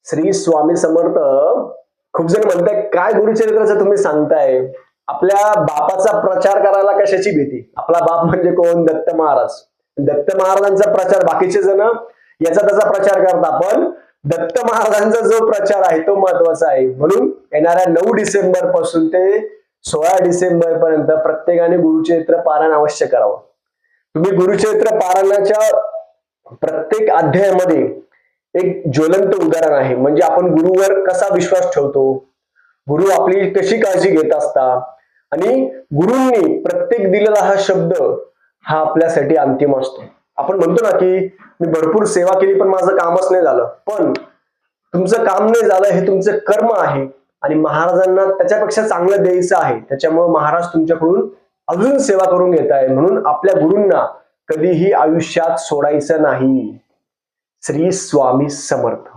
श्री स्वामी समर्थ. खूप जण म्हणताय काय गुरुचरित्राचं तुम्ही सांगताय, आपल्या बापाचा प्रचार करायला कशाची भीती? आपला बाप म्हणजे कोण? दत्त महाराज. दत्त महाराजांचा प्रचार बाकीचे जण याचा त्याचा प्रचार करतात, पण दत्त महाराजांचा जो प्रचार आहे तो महत्वाचा आहे. म्हणून येणाऱ्या 9 डिसेंबर पासून ते 16 डिसेंबर पर्यंत प्रत्येकाने गुरुचरित्र पारायण अवश्य करावं. तुम्ही गुरुचरित्र पारायणाच्या प्रत्येक अध्यायामध्ये एक ज्वलंत उदाहरण आहे. म्हणजे आपण गुरुवर कसा विश्वास ठेवतो, गुरु आपली कशी काळजी घेत असतात, आणि गुरूंनी प्रत्येक दिलेला हा शब्द हा आपल्यासाठी अंतिम असतो. आपण म्हणतो ना की मी भरपूर सेवा केली पण माझं कामच नाही झालं, पण तुमचं काम नाही झालं हे तुमचं कर्म आहे आणि महाराजांना त्याच्यापेक्षा चांगलं द्यायचं आहे. त्याच्यामुळे महाराज तुमच्याकडून अजून सेवा करून घेत आहे. म्हणून आपल्या गुरूंना कधीही आयुष्यात सोडायचं नाही. श्री स्वामी समर्थ.